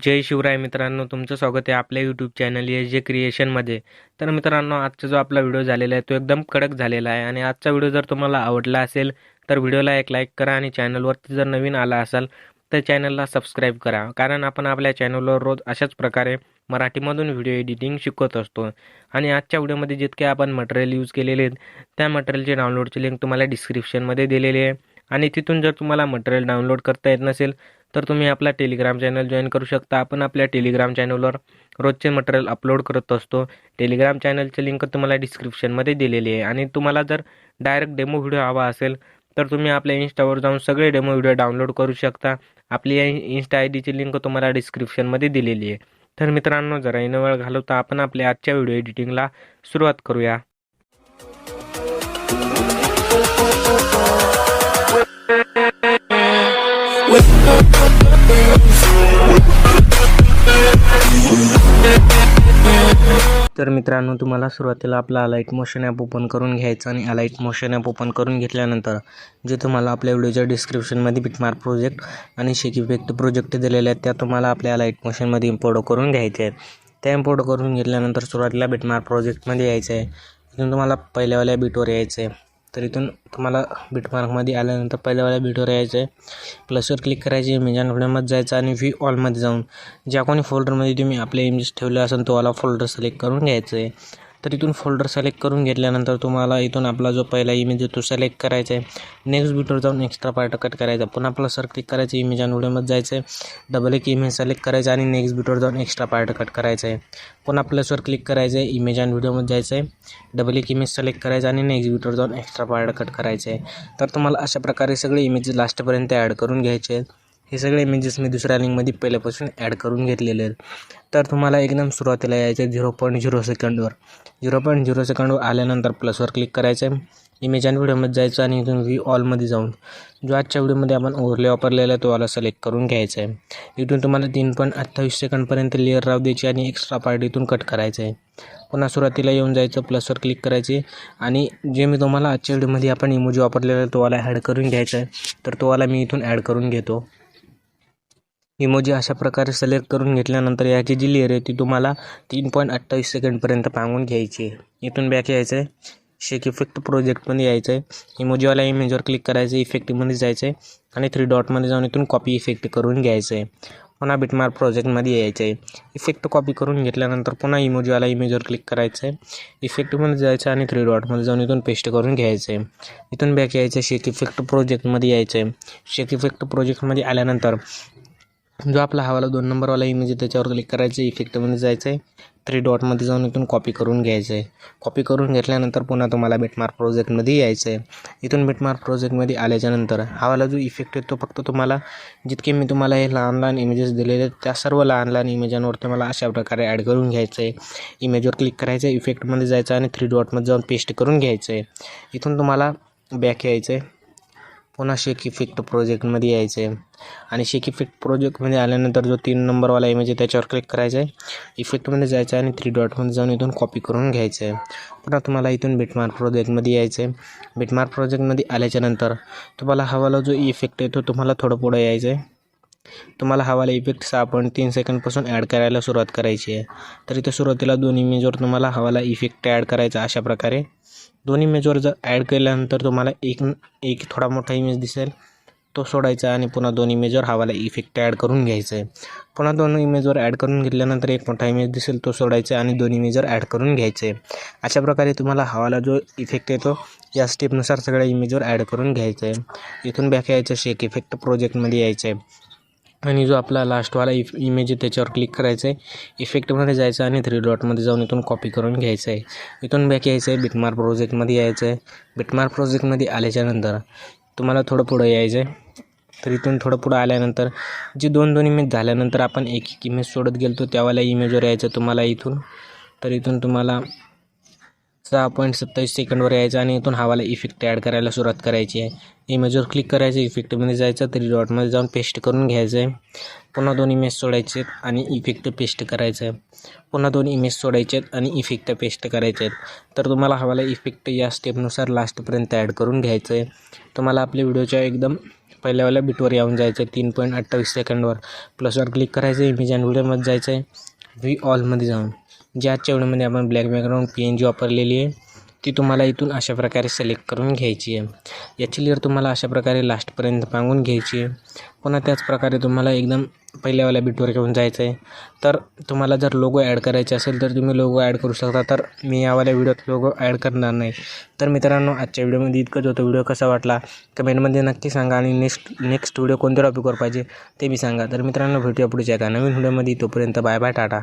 जय शिवराय मित्रांनो, तुमचं स्वागत आहे आपल्या यूट्यूब चॅनल एस जे क्रिएशनमध्ये. तर मित्रांनो, आजचा जो आपला व्हिडिओ झालेला आहे तो एकदम कडक झालेला आहे आणि आजचा व्हिडिओ जर तुम्हाला आवडला असेल तर व्हिडिओला एक लाईक करा आणि चॅनलवरती जर नवीन आला असाल तर चॅनलला सबस्क्राईब करा, कारण आपण आपल्या चॅनलवर रोज अशाच प्रकारे मराठीमधून व्हिडिओ एडिटिंग शिकवत असतो. आणि आजच्या व्हिडिओमध्ये जितके आपण मटेरियल यूज केलेले आहेत त्या मटेरियलचे डाउनलोडची लिंक तुम्हाला डिस्क्रिप्शनमध्ये दिलेली आहे. आणि तिथून जर तुम्हाला मटेरियल डाउनलोड करता येत नसेल तर तुम्ही आपला टेलिग्राम चॅनल जॉईन करू शकता. आपण आपल्या टेलिग्राम चॅनलवर रोजचे मटेरियल अपलोड करत असतो. टेलिग्राम चॅनलची लिंक तुम्हाला डिस्क्रिप्शनमध्ये दिलेली आहे. आणि तुम्हाला जर डायरेक्ट डेमो व्हिडिओ हवा असेल तर तुम्ही आपल्या इन्स्टावर जाऊन सगळे डेमो व्हिडिओ डाउनलोड करू शकता. आपली इन्स्टा आय डीची लिंक तुम्हाला डिस्क्रिप्शनमध्ये दिलेली आहे. तर मित्रांनो, जरा न वेळ घालवता आपण आपल्या आजच्या व्हिडिओ एडिटिंगला सुरुवात करूया. तर मित्रांनो, तुम्हाला सुरुवातीला आपला अलाइट मोशन ॲप ओपन करून घ्यायचं आणि अलाइट मोशन ॲप ओपन करून घेतल्यानंतर जे तुम्हाला आपल्या व्हिडिओच्या डिस्क्रिप्शनमध्ये बिटमार्क प्रोजेक्ट आणि शेक इफेक्ट प्रोजेक्ट दिलेले आहेत त्या तुम्हाला आपल्या अलाइट मोशनमध्ये इम्पोर्ट करून घ्यायचे आहेत. त्या इम्पोर्ट करून घेतल्यानंतर सुरुवातीला बिटमार्क प्रोजेक्टमध्ये यायचं आहे. इथून तुम्हाला पहिल्यावाल्या बीटवर यायचं आहे. तर इथून तुम्हाला बिटमार्कमध्ये आल्यानंतर पहिल्यावाल्या बीटवर यायचं आहे. प्लसवर क्लिक करायचे, इमेज अँड व्हिडिओमध्ये जायचं आणि व्ह्यू ऑलमध्ये जाऊन ज्या कोणी फोल्डरमध्ये तुम्ही आपले इमेज ठेवले असेल तो वाला फोल्डर सिलेक्ट करून घ्यायचं आहे. तर इथून फोल्डर सिलेक्ट करून घेतल्यानंतर तुम्हाला इथून आपला जो पहिला इमेज आहे तो सिलेक्ट करायचा आहे. नेक्स्ट बीटवर जाऊन एक्स्ट्रा पार्ट कट करायचा. पुन्हा प्लसवर क्लिक करायचं, इमेज अँड व्हिडिओमध्ये जायचं आहे. डबल एक इमेज सिलेक्ट करायचं आणि नेक्स्ट बीटवर जाऊन एक्स्ट्रा पार्ट कट करायचं आहे. पुन्हा प्लसवर क्लिक करायचं आहे, इमेज अँड व्हिडिओमध्ये जायचं आहे. डबल एक इमेज सिलेक्ट करायचं आणि नेक्स्ट बीटवर जाऊन एक्स्ट्रा पार्ट कट करायचं आहे. तर तुम्हाला अशा प्रकारे सगळे इमेजेस लास्टपर्यंत ॲड करून घ्यायचे आहेत. हे सगळे इमेजेस मी दुसऱ्या लिंकमध्ये पहिल्यापासून ॲड करून घेतलेले आहेत. तर तुम्हाला एकदम सुरुवातीला यायचं 0.0 सेकंडवर. 0.0 सेकंडवर आल्यानंतर प्लसवर क्लिक करायचं आहे, इमेज अँड व्हिडिओमध्ये जायचं आणि इथून व्ह्यू ऑलमध्ये जाऊन जो आजच्या व्हिडिओमध्ये आपण ओव्हरले वापरलेला आहे तो वाला सिलेक्ट करून घ्यायचा आहे. इथून तुम्हाला 3.28 सेकंडपर्यंत लेअर राहू द्यायची आणि एक्स्ट्रा पार्ट इथून कट करायचं आहे. पुन्हा सुरुवातीला येऊन जायचं, प्लसवर क्लिक करायचे आणि जे मी तुम्हाला आजच्या व्हिडिओमध्ये आपण इमोजी वापरलेला आहे तो वाला ॲड करून घ्यायचा आहे. तर तो वाला मी इथून ॲड करून घेतो. इमोजी अशा प्रकारे सिलेक्ट करून घेतल्यानंतर याची जी लेअर आहे ती तुम्हाला 3.28 सेकंडपर्यंत पांगून घ्यायची आहे. इथून बॅक यायचं आहे, शेक इफेक्ट प्रोजेक्टमध्ये यायचं आहे. इमोजीवाला इमेजवर क्लिक करायचं, इफेक्टमध्ये जायचं आहे आणि 3 डॉटमध्ये जाऊन इथून कॉपी इफेक्ट करून घ्यायचं आहे. पुन्हा बिटमार्क प्रोजेक्टमध्ये यायचं आहे. इफेक्ट कॉपी करून घेतल्यानंतर पुन्हा इमोजीवाला इमेजवर क्लिक करायचं आहे, इफेक्टमध्ये जायचं आणि 3 डॉटमध्ये जाऊन इथून पेस्ट करून घ्यायचं आहे. इथून बॅक यायचं, शेक इफेक्ट प्रोजेक्टमध्ये यायचं आहे. शेक इफेक्ट प्रोजेक्टमध्ये आल्यानंतर जो आपला हवाला 2 नंबरवाला इमेज आहे त्याच्यावर क्लिक करायचं, इफेक्टमध्ये जायचं आहे, 3 डॉटमध्ये जाऊन इथून कॉपी करून घ्यायचं आहे. कॉपी करून घेतल्यानंतर पुन्हा तुम्हाला बिटमार्क प्रोजेक्टमध्ये यायचं आहे. इथून बिटमार्क प्रोजेक्टमध्ये आल्याच्यानंतर हवाला जो इफेक्ट आहे तो फक्त तुम्हाला जितके मी तुम्हाला हे लहान लहान इमेजेस दिलेले आहेत त्या सर्व लहान लहान इमेजांवर तुम्हाला अशा प्रकारे ॲड करून घ्यायचं आहे. इमेजवर क्लिक करायचं, इफेक्टमध्ये जायचं आणि 3 डॉटमध्ये जाऊन पेस्ट करून घ्यायचं आहे. इथून तुम्हाला बॅक यायचं आहे, पुन्हा शेक इफेक्ट प्रोजेक्टमध्ये यायचं आहे आणि शेक इफेक्ट प्रोजेक्टमध्ये आल्यानंतर जो 3 नंबरवाला इमेज आहे त्याच्यावर क्लिक करायचं आहे, इफेक्टमध्ये जायचं आहे आणि 3 डॉटमध्ये जाऊन इथून कॉपी करून घ्यायचं आहे. पुन्हा तुम्हाला इथून बिटमार्क प्रोजेक्टमध्ये यायचं आहे. बिटमार्क प्रोजेक्टमध्ये आल्याच्यानंतर तुम्हाला हवाला जो इफेक्ट आहे तो तुम्हाला थोडं पुढं यायचं आहे. तुम्हाला हवाला इफेक्ट 6.3 सेकंडपासून ॲड करायला सुरुवात करायची आहे. तर इथं सुरुवातीला 2 इमेजवर तुम्हाला हवाला इफेक्ट ॲड करायचा. अशा प्रकारे 2 इमेजवर जर ॲड केल्यानंतर तुम्हाला एक थोडा मोठा इमेज दिसेल तो सोडायचा आणि पुन्हा 2 इमेजवर हवाला इफेक्ट ॲड करून घ्यायचं आहे. पुन्हा 2 इमेजवर ॲड करून घेतल्यानंतर एक मोठा इमेज दिसेल तो सोडायचा आणि 2 इमेजवर ॲड करून घ्यायचं आहे. अशा प्रकारे तुम्हाला हवाला जो इफेक्ट येतो या स्टेपनुसार सगळ्या इमेजवर ॲड करून घ्यायचं आहे. इथून बॅक यायचं, शेक इफेक्ट प्रोजेक्टमध्ये यायचं आहे आणि जो आपला लास्टवाला इमेज आहे त्याच्यावर क्लिक करायचं आहे, इफेक्टमध्ये जायचं आणि 3 डॉटमध्ये जाऊन इथून कॉपी करून घ्यायचं आहे. इथून बॅक यायचं आहे, बिटमार्क प्रोजेक्टमध्ये यायचं आहे. बिटमार्क प्रोजेक्टमध्ये आल्याच्यानंतर तुम्हाला थोडं पुढं यायचं आहे. तर इथून थोडं पुढं आल्यानंतर जे 2 इमेज झाल्यानंतर आपण एक इमेज सोडत गेलो त्यावाल्या इमेजवर यायचं तुम्हाला इथून. तर इथून तुम्हाला 6.27 सेकंडवर यायचं आणि इथून हवाला इफेक्ट ॲड करायला सुरुवात करायची आहे. इमेजवर क्लिक करायचं, इफेक्टमध्ये जायचं, 3 डॉटमध्ये जाऊन पेस्ट करून घ्यायचं आहे. पुन्हा 2 इमेज सोडायचे आहेत आणि इफेक्ट पेस्ट करायचं आहे. पुन्हा 2 इमेज सोडायचे आहेत आणि इफेक्ट पेस्ट करायचे आहेत. तर तुम्हाला हवाला इफेक्ट या स्टेपनुसार लास्टपर्यंत ॲड करून घ्यायचं आहे. तुम्हाला आपल्या व्हिडिओच्या एकदम पहिल्यावाल्या बिटवर येऊन जायचं आहे 3.28 सेकंडवर. प्लसवर क्लिक करायचं, इमेज अँड व्हिडिओमध्ये जायचं आहे, व्ही ऑलमध्ये जाऊन जे आजच्या व्हिडिओमध्ये आपण ब्लॅक बॅकग्राऊंड PNG वापरलेली आहे ती तुम्हाला इथून अशा प्रकारे सिलेक्ट करून घ्यायची आहे. याची लेअर तुम्हाला अशा प्रकारे लास्टपर्यंत पांगून घ्यायची आहे. पुन्हा त्याच प्रकारे तुम्हाला एकदम पहिल्यावाल्या बिटवर घेऊन जायचं आहे. तर तुम्हाला जर लोगो ॲड करायचे असेल तर तुम्ही लोगो ॲड करू शकता. तर मी यावाल्या व्हिडिओत लोगो ॲड करणार नाही. तर मित्रांनो, आजच्या व्हिडिओमध्ये इतकंच होतं. व्हिडिओ कसा वाटला कमेंटमध्ये नक्की सांगा आणि नेक्स्ट व्हिडिओ कोणत्या टॉपिकवर पाहिजे ते बी सांगा. तर मित्रांनो, भेटूया पुढच्या एका नवीन व्हिडिओमध्ये. तोपर्यंत बाय बाय, टाटा.